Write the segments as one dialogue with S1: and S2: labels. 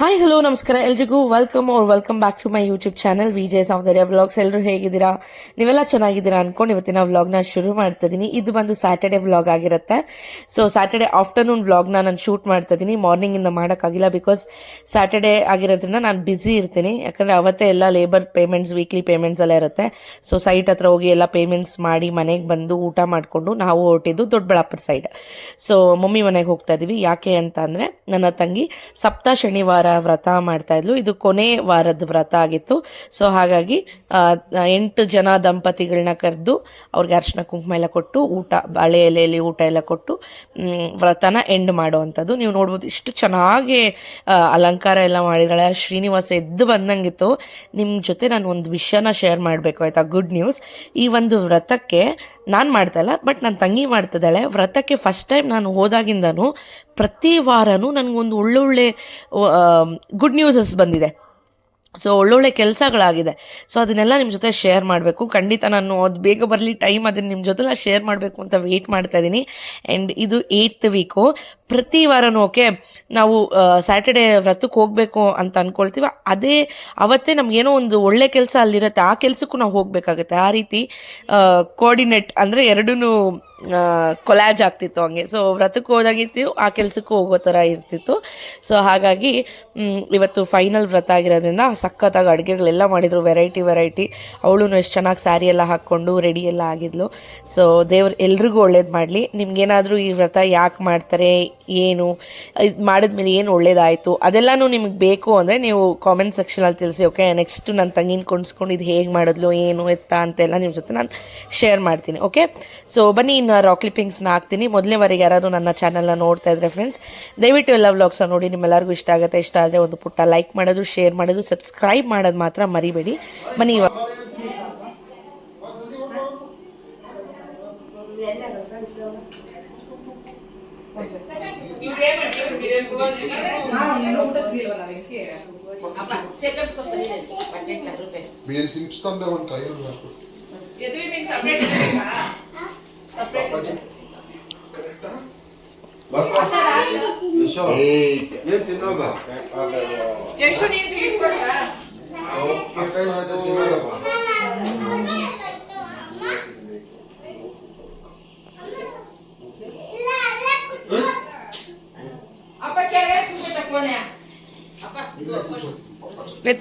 S1: Hi hello ನಮಸ್ಕಾರ ಎಲ್ರಿಗೂ welcome back to my YouTube channel Vijay Soundarya vlogs. ಎಲ್ಲರೂ ಹೇಗಿದ್ದೀರಾ? ನೀವೆಲ್ಲ ಚೆನ್ನಾಗಿದ್ದೀರಾ ಅನ್ಕೊಂಡು ಇವತ್ತಿನ ವ್ಲಾಗ್ನ ಶುರು ಮಾಡ್ತಾ ಇದ್ದೀನಿ. ಇದು ಬಂದು ಸ್ಯಾಟರ್ಡೆ ವ್ಲಾಗ್ ಆಗಿರುತ್ತೆ. ಸೊ ಸ್ಯಾಟರ್ಡೆ ಆಫ್ಟರ್ನೂನ್ ವ್ಲಾಗ್ನ ನಾನು ಶೂಟ್ ಮಾಡ್ತಾ ಇದ್ದೀನಿ. ಮಾರ್ನಿಂಗಿಂದ ಮಾಡೋಕ್ಕಾಗಿಲ್ಲ ಬಿಕಾಸ್ ಸ್ಯಾಟರ್ಡೆ ಆಗಿರೋದ್ರಿಂದ ನಾನು ಬ್ಯುಸಿ ಇರ್ತೀನಿ. ಯಾಕಂದರೆ ಅವತ್ತೇ ಎಲ್ಲ ಲೇಬರ್ ಪೇಮೆಂಟ್ಸ್, ವೀಕ್ಲಿ ಪೇಮೆಂಟ್ಸ್ ಎಲ್ಲ ಇರುತ್ತೆ. ಸೊ ಸೈಟ್ ಹತ್ರ ಹೋಗಿ ಎಲ್ಲ ಪೇಮೆಂಟ್ಸ್ ಮಾಡಿ ಮನೆಗೆ ಬಂದು ಊಟ ಮಾಡಿಕೊಂಡು ನಾವು ಹೊರಟಿದ್ದು ದೊಡ್ಡಬಳ್ಳಾಪುರ ಸೈಡ್. ಸೊ ಮಮ್ಮಿ ಮನೆಗೆ ಹೋಗ್ತಾ ಇದ್ದೀವಿ. ಯಾಕೆ ಅಂತ ಅಂದರೆ ನನ್ನ ತಂಗಿ ಸಪ್ತ ಶನಿವಾರ ವ್ರತ ಮಾಡ್ತಾ ಇದ್ಲು. ಇದು ಕೊನೆ ವಾರದ ವ್ರತ ಆಗಿತ್ತು. ಸೊ ಹಾಗಾಗಿ 8 ಜನ ದಂಪತಿಗಳನ್ನ ಕರೆದು ಅವ್ರಿಗೆ ಅರ್ಶಿನ ಕುಂಕುಮ ಎಲ್ಲ ಕೊಟ್ಟು ಊಟ, ಬಾಳೆ ಎಲೆಯಲ್ಲಿ ಊಟ ಎಲ್ಲ ಕೊಟ್ಟು ವ್ರತನ ಎಂಡ್ ಮಾಡುವಂಥದ್ದು. ನೀವು ನೋಡ್ಬೋದು ಇಷ್ಟು ಚೆನ್ನಾಗಿ ಅಲಂಕಾರ ಎಲ್ಲ ಮಾಡಿದಾಳೆ. ಶ್ರೀನಿವಾಸ ಎದ್ದು ಬಂದಂಗಿತ್ತು. ನಿಮ್ಮ ಜೊತೆ ನಾನು ಒಂದು ವಿಷಯನ ಶೇರ್ ಮಾಡಬೇಕು ಆಯಿತಾ, ಗುಡ್ ನ್ಯೂಸ್. ಈ ಒಂದು ವ್ರತಕ್ಕೆ ನಾನು ಮಾಡ್ತಾ ಇಲ್ಲ, ಬಟ್ ನನ್ನ ತಂಗಿ ಮಾಡ್ತಿದ್ದಾಳೆ. ವ್ರತಕ್ಕೆ ಫಸ್ಟ್ ಟೈಮ್ ನಾನು ಹೋದಾಗಿಂದನೂ ಪ್ರತಿ ವಾರನೂ ನನಗೊಂದು ಒಳ್ಳೊಳ್ಳೆ ಗುಡ್ ನ್ಯೂಸಸ್ ಬಂದಿದೆ. ಸೊ ಒಳ್ಳೊಳ್ಳೆ ಕೆಲಸಗಳಾಗಿದೆ. ಸೊ ಅದನ್ನೆಲ್ಲ ನಿಮ್ಮ ಜೊತೆ ಶೇರ್ ಮಾಡಬೇಕು. ಖಂಡಿತ ನಾನು ಅದು ಬೇಗ ಬರಲಿ ಟೈಮ್, ಅದನ್ನು ನಿಮ್ಮ ಜೊತೆ ಶೇರ್ ಮಾಡಬೇಕು ಅಂತ ವೆಯ್ಟ್ ಮಾಡ್ತಾ ಇದ್ದೀನಿ. ಆ್ಯಂಡ್ ಇದು 8th ವೀಕು. ಪ್ರತಿ ವಾರನೂ ಓಕೆ ನಾವು ಸ್ಯಾಟರ್ಡೆ ವ್ರತಕ್ಕೆ ಹೋಗಬೇಕು ಅಂತ ಅಂದ್ಕೊಳ್ತೀವಿ. ಅವತ್ತೇ ನಮಗೇನೋ ಒಂದು ಒಳ್ಳೆ ಕೆಲಸ ಅಲ್ಲಿರುತ್ತೆ, ಆ ಕೆಲಸಕ್ಕೂ ನಾವು ಹೋಗಬೇಕಾಗುತ್ತೆ. ಆ ರೀತಿ ಕೋಆರ್ಡಿನೇಟ್ ಅಂದರೆ ಎರಡೂ ಕೊಲ್ಯಾಜ್ ಆಗ್ತಿತ್ತು ಹಂಗೆ. ಸೊ ವ್ರತಕ್ಕೆ ಹೋದಾಗಿರ್ತೀವಿ, ಆ ಕೆಲಸಕ್ಕೂ ಹೋಗೋ ಥರ ಇರ್ತಿತ್ತು. ಸೊ ಹಾಗಾಗಿ ಇವತ್ತು ಫೈನಲ್ ವ್ರತ ಆಗಿರೋದ್ರಿಂದ ಸಖತ್ತಾಗಿ ಅಡುಗೆಗಳೆಲ್ಲ ಮಾಡಿದರು, ವೆರೈಟಿ. ಅವಳು ಎಷ್ಟು ಚೆನ್ನಾಗಿ ಸ್ಯಾರಿ ಎಲ್ಲ ಹಾಕ್ಕೊಂಡು ರೆಡಿ ಎಲ್ಲ ಆಗಿದ್ಲು. ಸೊ ದೇವ್ರು ಎಲ್ರಿಗೂ ಒಳ್ಳೇದು ಮಾಡಲಿ. ನಿಮ್ಗೇನಾದರೂ ಈ ವ್ರತ ಯಾಕೆ ಮಾಡ್ತಾರೆ, ಏನು ಇದು ಮಾಡಿದ್ಮೇಲೆ ಏನು ಒಳ್ಳೇದಾಯಿತು, ಅದೆಲ್ಲನೂ ನಿಮಗೆ ಬೇಕು ಅಂದರೆ ನೀವು ಕಾಮೆಂಟ್ ಸೆಕ್ಷನಲ್ಲಿ ತಿಳಿಸಿ. ಓಕೆ, ನೆಕ್ಸ್ಟ್ ನನ್ನ ತಂಗಿನ ಕೊಂಡ್ಸ್ಕೊಂಡು ಇದು ಹೇಗೆ ಮಾಡಿದ್ಲು, ಏನು ಎತ್ತ ಅಂತೆಲ್ಲ ನಿಮ್ಮ ಜೊತೆ ನಾನು ಶೇರ್ ಮಾಡ್ತೀನಿ. ಓಕೆ, ಸೊ ಬನ್ನಿ ಇನ್ನು ರಾಕ್ ಕ್ಲಿಪ್ಪಿಂಗ್ಸ್ನ ಹಾಕ್ತೀನಿ. ಮೊದಲನೇವರೆಗೆ ಯಾರಾದರೂ ನನ್ನ ಚಾನಲ್ನ ನೋಡ್ತಾ ಇದ್ರೆ ಫ್ರೆಂಡ್ಸ್, ದಯವಿಟ್ಟು ಎಲ್ಲ ವ್ಲಾಗ್ಸ್ನ ನೋಡಿ. ನಿಮ್ಮೆಲ್ಲರಿಗೂ ಇಷ್ಟ ಆಗುತ್ತೆ. ಇಷ್ಟ ಆದರೆ ಒಂದು ಪುಟ್ಟ ಲೈಕ್ ಮಾಡೋದು, ಶೇರ್ ಮಾಡೋದು, ಸಬ್ಸ್ಕ್ರೈಬ್ ಮಾಡೋದು ಮಾತ್ರ ಮರಿಬೇಡಿ. ಬನ್ನಿ ಇವಾಗ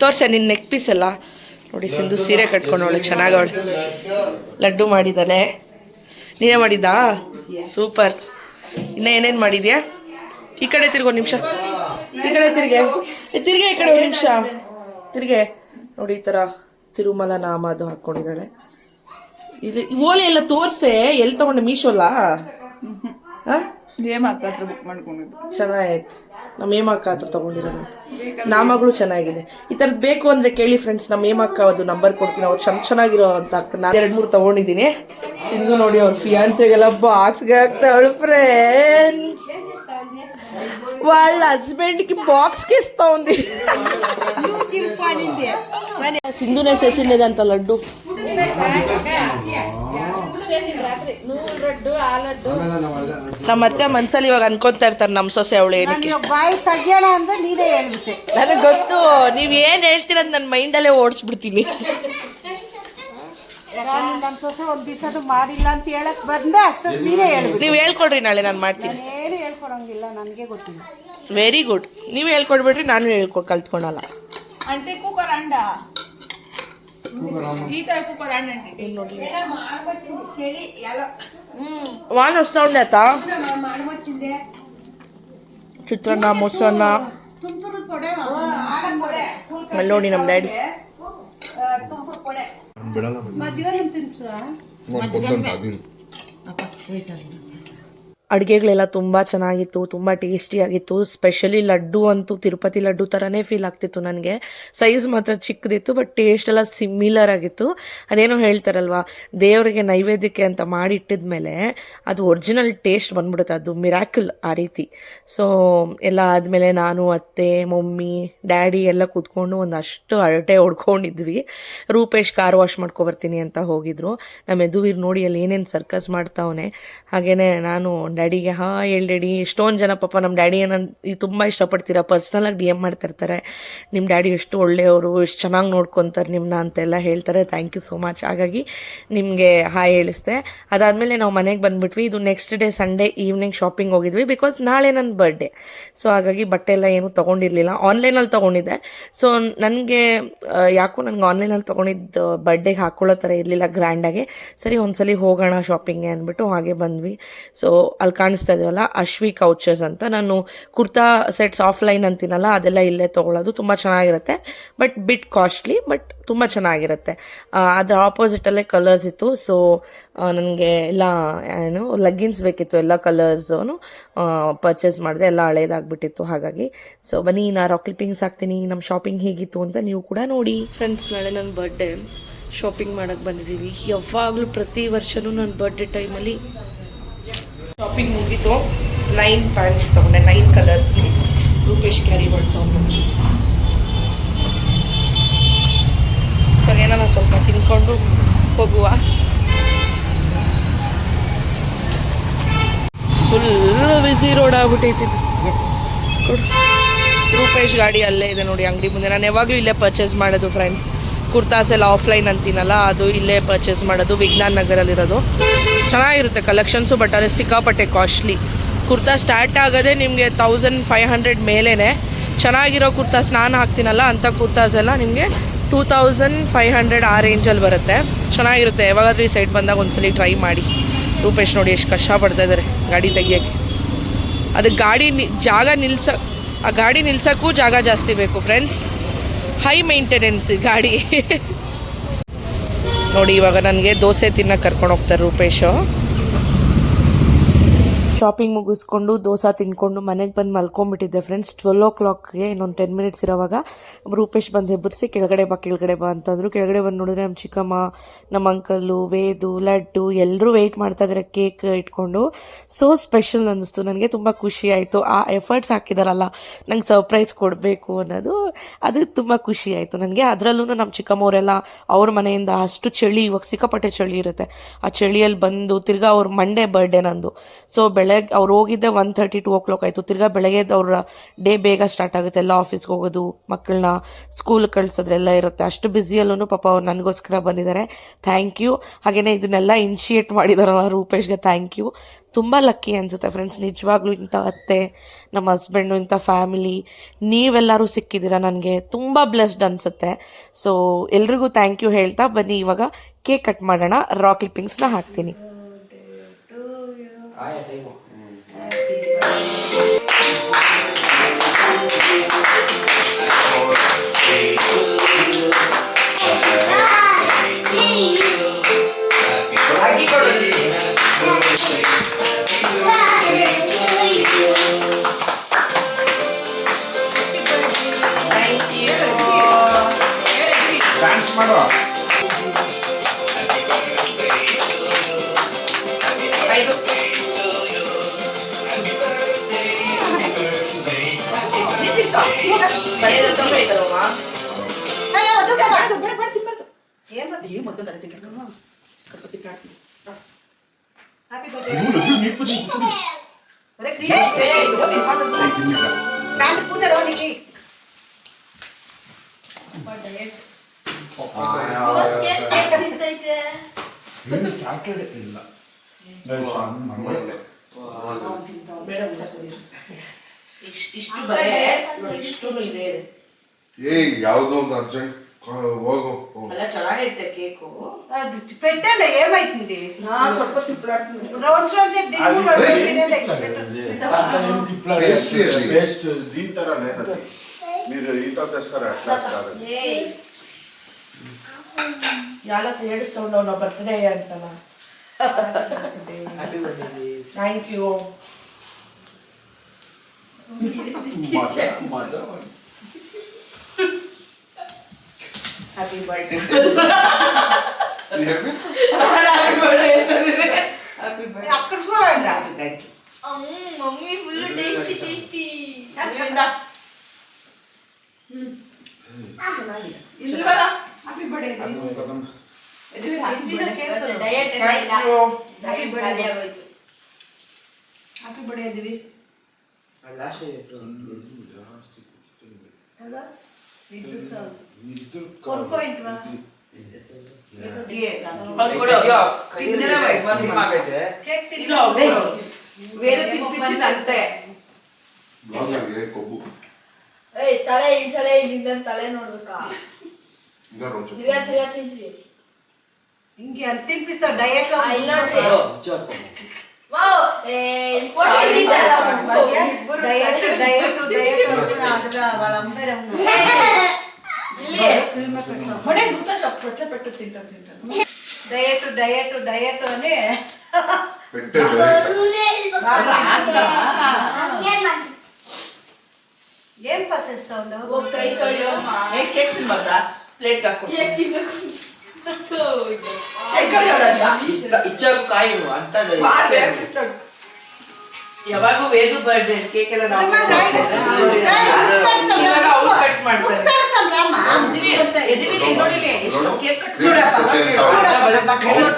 S1: ತೋರ್ಸ ನಿನ್ನ ನೆಕ್ ಪೀಸ್ ಎಲ್ಲ ನೋಡಿ. ಸಿಂಧು ಸೀರೆ ಕಟ್ಕೊಂಡು ಅವಳು ಚೆನ್ನಾಗವಳು. ಲಡ್ಡು ಮಾಡಿದ್ದಾಳೆ. ನೀನೇ ಮಾಡಿದ್ದಾ? ಸೂಪರ್. ಇನ್ನು ಏನೇನು ಮಾಡಿದ್ಯಾ? ಈ ಕಡೆ ತಿರ್ಗೋ ನಿಮಿಷ, ಈ ಕಡೆ ತಿರ್ಗೆ ಈ ಕಡೆ ಒಂದು ನಿಮಿಷ ತಿರ್ಗೆ ನೋಡಿ. ಈ ಥರ ತಿರುಮಲ ನಾಮ ಅದು ಹಾಕ್ಕೊಂಡಿದ್ದಾಳೆ. ಇದು ಓಲೆ ಎಲ್ಲ ತೋರಿಸೆ. ಎಲ್ಲಿ ತೊಗೊಂಡೆ? ಮೀಶೋಲ್ಲ? ಹಾಂ,
S2: ಹೇಮಾಕ ಬುಕ್ ಮಾಡ್ಕೊಂಡಿದ್ದು
S1: ಚೆನ್ನಾಗೈತೆ. ನಮ್ಮ ಹೇಮಕ್ಕ ಹತ್ರ ತೊಗೊಂಡಿರೋದು ನಾಮಗಳು ಚೆನ್ನಾಗಿದೆ. ಈ ಥರದ್ದು ಬೇಕು ಅಂದರೆ ಕೇಳಿ ಫ್ರೆಂಡ್ಸ್, ನಮ್ಮ ಹೇಮಕ್ಕ ಅದು ನಂಬರ್ ಕೊಡ್ತೀನಿ. ಅವ್ರು ಚೆನ್ನಾಗಿರೋ ಅಂತ ನಾನು 2-3 ತೊಗೊಂಡಿದ್ದೀನಿ. ಸಿಂಧು ನೋಡಿ ಅವ್ರ ಫಿಯಾನ್ಸೆಗೆಲ್ಲ ಬಾಕ್ಸ್ಗೆ ಹಾಕ್ತಾವಳು ಫ್ರೆಂಡ್ಸ್. వాళ్ళ హస్బెండ్కి బాక్స్కి ఇస్తా ఉంది. సింధునే చేసిండేదంట లడ్డు. ನಮ್ಮ ಅತ್ತೆ ಮನ್ಸಲ್ಲಿ ಇವಾಗ ಅನ್ಕೊಂತಾ ಇರ್ತಾರೆ ನಮ್ಮ ಸೊಸೆ ಅವಳು ಏನಕ್ಕೆ ನನಗೆ ಗೊತ್ತು. ನೀವ್ ಏನ್ ಹೇಳ್ತೀರ ಅಂತ ನನ್ನ ಮೈಂಡಲ್ಲೇ ಓಡಿಸ್ಬಿಡ್ತೀನಿ.
S2: ನಮ್ಮ ಸೊಸೆ ಒಂದ್ ದಿವಸ ಮಾಡಿಲ್ಲ ಅಂತ ಹೇಳಕ್ ಬಂದೆ, ಅಷ್ಟು ನೀವೇ ಹೇಳ್ಬಿಟ್ಟು.
S1: ನೀವು ಹೇಳ್ಕೊಡ್ರಿ, ನಾಳೆ ನಾನು ಮಾಡ್ತೀನಿ.
S2: ಏನು ಹೇಳ್ಕೊಡಂಗಿಲ್ಲ, ನನಗೆ ಗೊತ್ತಿಲ್ಲ.
S1: Very good. ನೀವು ಹೇಳ್ಕೊಡ್ಬಿಟ್ರಿ, ನಾನು ಕಲ್ತ್ಕೊಳಲ್ಲ.
S2: ಅಂಟೆ ಕುಕ್ಕರ್ ಅಂಡ ಈ ತರ ಕುಕ್ಕರ್ ಅಂಡ
S1: ನೋಡಿ ವಾನ್ ವಸ್ತಾ ఉండే అత్త. ಚಿತ್ರಾನ್ನ, ಮೊಸರನ್ನ ಅಲ್ಲಿ ನೋಡಿ ನಮ್ಮ ಡ್ಯಾಡಿ. ಅಡುಗೆಗಳೆಲ್ಲ ತುಂಬ ಚೆನ್ನಾಗಿತ್ತು, ತುಂಬ ಟೇಸ್ಟಿಯಾಗಿತ್ತು. ಸ್ಪೆಷಲಿ ಲಡ್ಡು ಅಂತೂ ತಿರುಪತಿ ಲಡ್ಡು ಥರನೇ ಫೀಲ್ ಆಗ್ತಿತ್ತು ನನಗೆ. ಸೈಜ್ ಮಾತ್ರ ಚಿಕ್ಕದಿತ್ತು, ಬಟ್ ಟೇಸ್ಟ್ ಎಲ್ಲ ಸಿಮಿಲರ್ ಆಗಿತ್ತು. ಅದೇನೋ ಹೇಳ್ತಾರಲ್ವ, ದೇವರಿಗೆ ನೈವೇದ್ಯಕ್ಕೆ ಅಂತ ಮಾಡಿಟ್ಟಿದ್ಮೇಲೆ ಅದು ಒರಿಜಿನಲ್ ಟೇಸ್ಟ್ ಬಂದ್ಬಿಡುತ್ತೆ. ಅದು ಮಿರಾಕಲ್ ಆ ರೀತಿ. ಸೊ ಎಲ್ಲ ಆದಮೇಲೆ ನಾನು, ಅತ್ತೆ, ಮಮ್ಮಿ, ಡ್ಯಾಡಿ ಎಲ್ಲ ಕೂತ್ಕೊಂಡು ಒಂದಷ್ಟು ಹರಟೆ ಹೊಡ್ಕೊಂಡಿದ್ವಿ. ರೂಪೇಶ್ ಕಾರ್ ವಾಶ್ ಮಾಡ್ಕೊಬರ್ತೀನಿ ಅಂತ ಹೋಗಿದ್ರು. ನಮ್ಮ ಯದುವೀರ್ ನೋಡಿ ಅಲ್ಲಿ ಏನೇನು ಸರ್ಕಸ್ ಮಾಡ್ತಾವನೆ. ಹಾಗೆಯೇ ನಾನು ಡ್ಯಾಡಿಗೆ ಹೇಳಿ ಡ್ಯಾಡಿ. ಎಷ್ಟೊಂದು ಜನ ಪಾಪ ನಮ್ಮ ಡ್ಯಾಡಿಯನ್ನು ತುಂಬ ಇಷ್ಟಪಡ್ತೀರಾ, ಪರ್ಸ್ನಲಾಗಿ DM ಮಾಡ್ತಿರ್ತಾರೆ, ನಿಮ್ಮ ಡ್ಯಾಡಿ ಎಷ್ಟು ಒಳ್ಳೆಯವರು, ಎಷ್ಟು ಚೆನ್ನಾಗಿ ನೋಡ್ಕೊತಾರೆ ನಿಮ್ಮನ್ನ ಅಂತೆಲ್ಲ ಹೇಳ್ತಾರೆ. Thank you so much. ಹಾಗಾಗಿ ನಿಮಗೆ ಹೇಳಿಸ್ದೆ. ಅದಾದಮೇಲೆ ನಾವು ಮನೆಗೆ ಬಂದುಬಿಟ್ವಿ. ಇದು next day Sunday evening shopping ಹೋಗಿದ್ವಿ, ಬಿಕಾಸ್ ನಾಳೆ ನನ್ನ ಬರ್ಡೇ. ಸೊ ಹಾಗಾಗಿ ಬಟ್ಟೆ ಎಲ್ಲ ಏನೂ ತೊಗೊಂಡಿರಲಿಲ್ಲ, ಆನ್ಲೈನಲ್ಲಿ ತೊಗೊಂಡಿದ್ದೆ. ಸೊ ನನಗೆ ಯಾಕೋ ನನಗೆ ಆನ್ಲೈನಲ್ಲಿ ತೊಗೊಂಡಿದ್ದು ಬರ್ಡೇಗೆ ಹಾಕ್ಕೊಳ್ಳೋ ಥರ ಇರಲಿಲ್ಲ ಗ್ರ್ಯಾಂಡಾಗಿ. ಸರಿ ಒಂದ್ಸಲಿ ಹೋಗೋಣ ಶಾಪಿಂಗ್ಗೆ ಅಂದ್ಬಿಟ್ಟು ಹಾಗೆ ಬಂದ್ವಿ. ಸೊ ಅಲ್ಲಿ ಕಾಣಿಸ್ತಾ ಇದೆಯಲ್ಲ ಅಶ್ವಿ ಕೌಚರ್ಸ್ ಅಂತ. ನಾನು ಕುರ್ತಾ ಸೆಟ್ಸ್ ಆಫ್ಲೈನ್ ಅಂತೀನಲ್ಲ ಅದೆಲ್ಲ ಇಲ್ಲೇ ತೊಗೊಳ್ಳೋದು. ತುಂಬ ಚೆನ್ನಾಗಿರುತ್ತೆ, ಬಟ್ ಬಿಟ್ ಕಾಸ್ಟ್ಲಿ, ಬಟ್ ತುಂಬ ಚೆನ್ನಾಗಿರುತ್ತೆ. ಅದರ ಆಪೋಸಿಟಲ್ಲೇ ಕಲರ್ಸ್ ಇತ್ತು. ಸೊ ನನಗೆ ಎಲ್ಲ ಲೆಗ್ಗಿನ್ಸ್ ಬೇಕಿತ್ತು, ಎಲ್ಲ ಕಲರ್ಸು ಪರ್ಚೇಸ್ ಮಾಡಿದೆ. ಎಲ್ಲ ಹಳೇದಾಗ್ಬಿಟ್ಟಿತ್ತು. ಹಾಗಾಗಿ ಸೊ ಬನ್ನಿ ನಾನು ಕ್ಲಿಪ್ಪಿಂಗ್ಸ್ ಹಾಕ್ತೀನಿ ನಮ್ಮ ಶಾಪಿಂಗ್ ಹೇಗಿತ್ತು ಅಂತ ನೀವು ಕೂಡ ನೋಡಿ. ಫ್ರೆಂಡ್ಸ್, ನಾಳೆ ನನ್ನ ಬರ್ಡೇ, ಶಾಪಿಂಗ್ ಮಾಡೋಕ್ಕೆ ಬಂದಿದ್ದೀವಿ. ಯಾವಾಗಲೂ ಪ್ರತಿ ವರ್ಷವೂ ನನ್ನ ಬರ್ಡೇ ಟೈಮಲ್ಲಿ ಶಾಪಿಂಗ್ ಮುಗಿತು. 9 ಪ್ಯಾಂಟ್ಸ್ ತೊಗೊಂಡೆ, 9 ಕಲರ್ಸ್ಗೆ. ರೂಪೇಶ್ ಕ್ಯಾರಿ ಮಾಡ್ತವ್ನು. ಏನಾರ ಸ್ವಲ್ಪ ತಿನ್ಕೊಂಡು ಹೋಗುವ. ಫುಲ್ ಬಿಸಿ ರೋಡ್ ಆಗ್ಬಿಟ್ಟೈತಿ. ರೂಪೇಶ್ ಗಾಡಿ ಅಲ್ಲೇ ಇದೆ ನೋಡಿ, ಅಂಗಡಿ ಮುಂದೆ. ನಾನು ಯಾವಾಗಲೂ ಇಲ್ಲೇ ಪರ್ಚೇಸ್ ಮಾಡೋದು ಫ್ರೆಂಡ್ಸ್. ಕುರ್ತಾಸ್ ಎಲ್ಲ ಆಫ್ಲೈನ್ ಅಂತೀನಲ್ಲ, ಅದು ಇಲ್ಲೇ ಪರ್ಚೇಸ್ ಮಾಡೋದು, ವಿಜ್ಞಾನ್ ನಗರಲ್ಲಿರೋದು. ಚೆನ್ನಾಗಿರುತ್ತೆ ಕಲೆಕ್ಷನ್ಸು, ಬಟ್ ಅಲ್ಲಿ ಸಿಕ್ಕಾಪಟ್ಟೆ ಕಾಸ್ಟ್ಲಿ. ಕುರ್ತಾ ಸ್ಟಾರ್ಟ್ ಆಗೋದೇ ನಿಮಗೆ 1500 ಮೇಲೇ. ಚೆನ್ನಾಗಿರೋ ಕುರ್ತಾಸ್ ನಾನು ಹಾಕ್ತೀನಲ್ಲ ಅಂಥ ಕುರ್ತಾಸ್ ಎಲ್ಲ ನಿಮಗೆ 2500 ಆ ರೇಂಜಲ್ಲಿ ಬರುತ್ತೆ. ಚೆನ್ನಾಗಿರುತ್ತೆ. ಯಾವಾಗಾದ್ರೂ ಈ ಸೈಡ್ ಬಂದಾಗ ಒಂದ್ಸಲಿ ಟ್ರೈ ಮಾಡಿ. ರೂಪೇಶ್ ನೋಡಿ ಎಷ್ಟು ಕಷ್ಟಪಡ್ತಾ ಇದ್ದಾರೆ ಗಾಡಿ ತೆಗಿಯೋಕ್ಕೆ. ಅದಕ್ಕೆ ಗಾಡಿ ನಿಲ್ಸೋಕ್ಕೂ ಜಾಗ ಜಾಸ್ತಿ ಬೇಕು ಫ್ರೆಂಡ್ಸ್. ಹೈ ಮೇಂಟೆನೆನ್ಸ್ ಗಾಡಿ. ನೋಡಿ ಇವಾಗ ನನಗೆ ದೋಸೆ ತಿನ್ನಕ್ಕೆ ಕರ್ಕೊಂಡು ಹೋಗ್ತಾರೆ ರೂಪೇಶು. ಶಾಪಿಂಗ್ ಮುಗಿಸ್ಕೊಂಡು ದೋಸೆ ತಿನ್ಕೊಂಡು ಮನೆಗೆ ಬಂದು ಮಲ್ಕೊಂಡ್ಬಿಟ್ಟಿದ್ದೆ ಫ್ರೆಂಡ್ಸ್. 12 o'clockಗೆ ಇನ್ನೊಂದು 10 minutes ಇರೋವಾಗ ರೂಪೇಶ್ ಬಂದು ಹೆಬ್ಬರಿಸಿ ಕೆಳಗಡೆ ಬಾ ಅಂತಂದರು. ಕೆಳಗಡೆ ಬಂದು ನೋಡಿದ್ರೆ ನಮ್ಮ ಚಿಕ್ಕಮ್ಮ, ನಮ್ಮ ಅಂಕಲ್ಲು, ವೇದು, ಲಡ್ಡು ಎಲ್ಲರೂ ವೆಯ್ಟ್ ಮಾಡ್ತಾಯಿದ್ದಾರೆ ಕೇಕ್ ಇಟ್ಕೊಂಡು. ಸೊ ಸ್ಪೆಷಲ್ ಅನ್ನಿಸ್ತು ನನಗೆ, ತುಂಬ ಖುಷಿ ಆಯಿತು. ಆ ಎಫರ್ಟ್ಸ್ ಹಾಕಿದಾರಲ್ಲ ನಂಗೆ ಸರ್ಪ್ರೈಸ್ ಕೊಡಬೇಕು ಅನ್ನೋದು, ಅದು ತುಂಬ ಖುಷಿ ಆಯಿತು ನನಗೆ. ಅದರಲ್ಲೂ ನಮ್ಮ ಚಿಕ್ಕಮ್ಮವರೆಲ್ಲ ಅವ್ರ ಮನೆಯಿಂದ ಅಷ್ಟು ಚಳಿ, ಇವಾಗ ಸಿಕ್ಕಾಪಟ್ಟೆ ಚಳಿ ಇರುತ್ತೆ, ಆ ಚಳಿಯಲ್ಲಿ ಬಂದು ತಿರ್ಗಾ ಅವ್ರ ಮಂಡೇ ಬರ್ಡೇ ನಂದು. ಸೊ ಬೆಳಗ್ಗೆ ಅವ್ರು ಹೋಗಿದ್ದೆ 1:30 2 o'clock ಆಯಿತು. ತಿರ್ಗಾ ಬೆಳಗ್ಗೆ ಅವ್ರ ಡೇ ಬೇಗ ಸ್ಟಾರ್ಟ್ ಆಗುತ್ತೆ, ಎಲ್ಲ ಆಫೀಸ್ಗೆ ಹೋಗೋದು, ಮಕ್ಕಳನ್ನ ಸ್ಕೂಲ್ಗೆ ಕಳ್ಸೋದ್ರೆಲ್ಲ ಇರುತ್ತೆ. ಅಷ್ಟು ಬ್ಯುಸಿಯಲ್ಲೂ ಪಾಪ ಅವ್ರು ನನಗೋಸ್ಕರ ಬಂದಿದ್ದಾರೆ. Thank you. ಹಾಗೆಯೇ ಇದನ್ನೆಲ್ಲ ಇನಿಷಿಯೇಟ್ ಮಾಡಿದಾರಲ್ಲ ರೂಪೇಶ್ಗೆ ಥ್ಯಾಂಕ್ ಯು. ತುಂಬ ಲಕ್ಕಿ ಅನಿಸುತ್ತೆ ಫ್ರೆಂಡ್ಸ್, ನಿಜವಾಗ್ಲೂ ಇಂಥ ಅತ್ತೆ, ನಮ್ಮ ಹಸ್ಬೆಂಡು, ಇಂಥ ಫ್ಯಾಮಿಲಿ ನೀವೆಲ್ಲರೂ ಸಿಕ್ಕಿದ್ದೀರಾ ನನಗೆ. ತುಂಬ ಬ್ಲೆಸ್ಡ್ ಅನಿಸುತ್ತೆ. ಸೊ ಎಲ್ರಿಗೂ ಥ್ಯಾಂಕ್ ಯು ಹೇಳ್ತಾ ಬನ್ನಿ ಇವಾಗ ಕೇಕ್ ಕಟ್ ಮಾಡೋಣ. ರಾ ಕ್ಲಿಪ್ಪಿಂಗ್ಸ್ನ ಹಾಕ್ತೀನಿ.
S3: ಡ್ಯಾನ್ಸ್ ಮಾಡೋ.
S4: ಯಾವ್ದೋ ಒಂದು ಅರ್ಜೆಂಟ್ ಹೋಗು.
S1: ಅಲ್ಲ ಚೆನ್ನಾಗೈತೆ ಕೇಕು.
S2: పెట్టండి ఏమైతుంది
S3: పేస్ట్ దీని తర లేదు, మీరు ఇంట్లో తెస్తారా?
S1: ఎలా ఏడుస్తూ ఉండవు నా బర్త్డే అంటనా. Thank you. Happy birthday.
S2: అక్కడ చూడండి.
S1: Thank you.
S5: Mummy full tasty tasty.
S2: Happy birthday.
S5: Diet ಖಾಲಿ ಆಗೋಯ್ತು.
S2: ಹ್ಯಾಪಿ ಬರ್ಡೇ ಇದೀವಿ
S4: ಬ್ಲಾಗರ್ಗೆ ಕೊಬ್ಬು
S5: ಏಯ್ ತಲೆ ಇನ್ಸಲ ಇಲ್ಲಿಂದ ತಲೆ ನೋಡ್ಬೇಕಾ
S4: ಹಿಂಗಾರು ಒಂಚೂರು.
S5: ತಿರ್ಗಾ ತಿನ್ಸಿ
S2: ಹಿಂಗೆ ಅಂತ ತಿನ್ಪಿಸ ಡಯಟ್
S5: ಇಲ್ಲ ನೋಡ್ರಿ ವಾವ್
S2: ಡಯಟ್ ಡಯಟ್ ಡಯಟ್ ಅದ್ರ వాళ్ళ ಅಂಬರಮ್ಮ
S5: ಹೊಡೆ ಗುತ್ತಾ ಚಪ್ಪಟ್ಲೆ ಪೆಟ್ಟು ತಿಂತಾನೆ
S2: ಡಯಟ್ ಡಯಟ್ ಡಯಟ್ అని
S4: పెట్టే డైరెక్ట్.
S2: ఏం పసేస్తా ఉండవు
S5: ಹೋಗ್ ಕೈ ತೊಳೆಯೋ
S1: ಕೇಕ್ ತಿನ್ಬಾರ್ದಾ ಪ್ಲೇಟ್ ಹಾಕೊ
S5: ಕೇಕ್ ತಿನ್ಬೇಕು
S1: ಯಾವಾಗೂ ವೇದು ಬರ್ಡೇ ಕೇಕ್ ಎಲ್ಲ ನಾವು ಇವಾಗ ಅವ್ರು ಕಟ್ ಮಾಡ್ತಾರೆ
S4: ನೋಡು,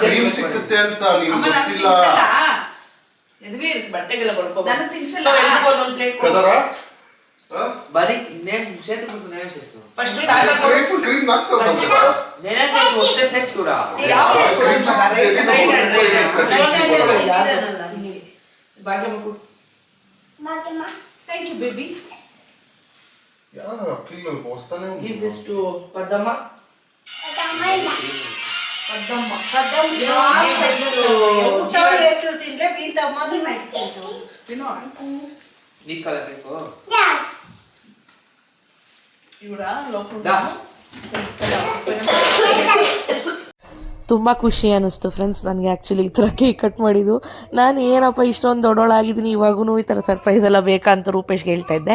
S4: ಕ್ರೀಮ್ ಸಿಕ್ಕುತ್ತೆ ಅಂತ ನೀನು ಗೊತ್ತಿಲ್ಲ
S1: ಬಟ್ಟೆಗೆಲ್ಲ ಬಡ್ಕೊ ಪ್ಲೇಟ್
S4: ಕದರ
S6: బరి నేను చేతి నేను చేస్తాను
S1: ಫಸ್ಟ್
S4: ಕ್ರೀಮ್ ನಾಕ್ತಾವ
S6: నేనే చేసి వస్తే సెట్ కూడా
S1: ಭಾಗ್ಯಮಕ್ಕಳು
S2: ಥ್ಯಾಂಕ್ ಯು ಬೇಬಿ
S4: ಯಾರ ಅಕ್ಕಿಲ್ಲ ಹೊಸ್ತಾನೆ
S1: ಗಿವ್ ದಿಸ್ ಟು ಪದ್ದಮ್ಮ
S2: ಊಟ ಎಷ್ಟು ತಿನ್ಲೆ ಬೀತ ಮೊದಲು ಮಾಡ್ತಿದ್ದು
S6: నీ కలర్ ಬೇಕು
S1: ಇವರ ಲೋಕಲ್
S6: దా
S1: ತುಂಬ ಖುಷಿ ಅನ್ನಿಸ್ತು ಫ್ರೆಂಡ್ಸ್ ನನಗೆ ಆ್ಯಕ್ಚುಲಿ ಈ ಥರ ಕೇಕ್ ಕಟ್ ಮಾಡಿದ್ದು ನಾನು ಏನಪ್ಪ ಇಷ್ಟೊಂದು ದೊಡ್ಡೋಳಾಗಿದ್ದೀನಿ ಇವಾಗೂ ಈ ಥರ ಸರ್ಪ್ರೈಸ್ ಎಲ್ಲ ಬೇಕಾ ಅಂತ ರೂಪೇಶ್ಗೆ ಹೇಳ್ತಾ ಇದ್ದೆ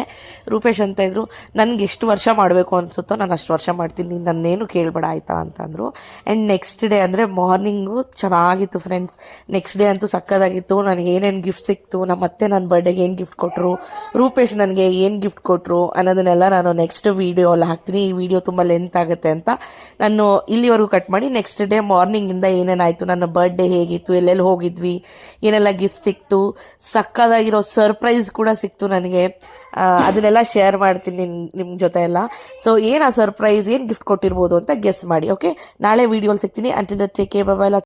S1: ರೂಪೇಶ್ ಅಂತ ಇದ್ರು ನನಗೆ ಎಷ್ಟು ವರ್ಷ ಮಾಡಬೇಕು ಅನಿಸುತ್ತೋ ನಾನು ಅಷ್ಟು ವರ್ಷ ಮಾಡ್ತೀನಿ ನನ್ನೇನು ಕೇಳಬೇಡ ಆಯಿತಾ ಅಂತಂದರು ಆ್ಯಂಡ್ ನೆಕ್ಸ್ಟ್ ಡೇ ಅಂದರೆ ಮಾರ್ನಿಂಗು ಚೆನ್ನಾಗಿತ್ತು ಫ್ರೆಂಡ್ಸ್ ನೆಕ್ಸ್ಟ್ ಡೇ ಅಂತೂ ಸಕ್ಕತ್ತಾಗಿತ್ತು ನನಗೆ ಏನೇನು ಗಿಫ್ಟ್ ಸಿಕ್ತು ನಮ್ಮ ಅತ್ತೆ ನನ್ನ ಬರ್ಡೇಗೆ ಏನು ಗಿಫ್ಟ್ ಕೊಟ್ಟರು ರೂಪೇಶ್ ನನಗೆ ಏನು ಗಿಫ್ಟ್ ಕೊಟ್ಟರು ಅನ್ನೋದನ್ನೆಲ್ಲ ನಾನು ನೆಕ್ಸ್ಟ್ ವೀಡಿಯೋ ಎಲ್ಲ ಹಾಕ್ತೀನಿ ಈ ವಿಡಿಯೋ ತುಂಬ ಲೆಂತ್ ಆಗುತ್ತೆ ಅಂತ ನಾನು ಇಲ್ಲಿವರೆಗೂ ಕಟ್ ಮಾಡಿ ನೆಕ್ಸ್ಟ್ ಡೇ ಮಾರ್ನಿಂಗಿಂದ ಏನೇನಾಯಿತು ನನ್ನ ಬರ್ಡೇ ಹೇಗಿತ್ತು ಎಲ್ಲೆಲ್ಲಿ ಹೋಗಿದ್ವಿ ಏನೆಲ್ಲ ಗಿಫ್ಟ್ ಸಿಕ್ತು ಸಕ್ಕದಾಗಿರೋ ಸರ್ಪ್ರೈಸ್ ಕೂಡ ಸಿಕ್ತು ನನಗೆ ಅದನ್ನೆಲ್ಲ ಶೇರ್ ಮಾಡ್ತೀನಿ ನಿಮ್ಮ ಜೊತೆ ಎಲ್ಲ ಸೊ ಏನು ಆ ಸರ್ಪ್ರೈಸ್ ಏನು ಗಿಫ್ಟ್ ಕೊಟ್ಟಿರ್ಬೋದು ಅಂತ ಗೆಸ್ ಮಾಡಿ ಓಕೆ ನಾಳೆ ವೀಡಿಯೋಲಿ ಸಿಗ್ತೀನಿ until take care bye bye.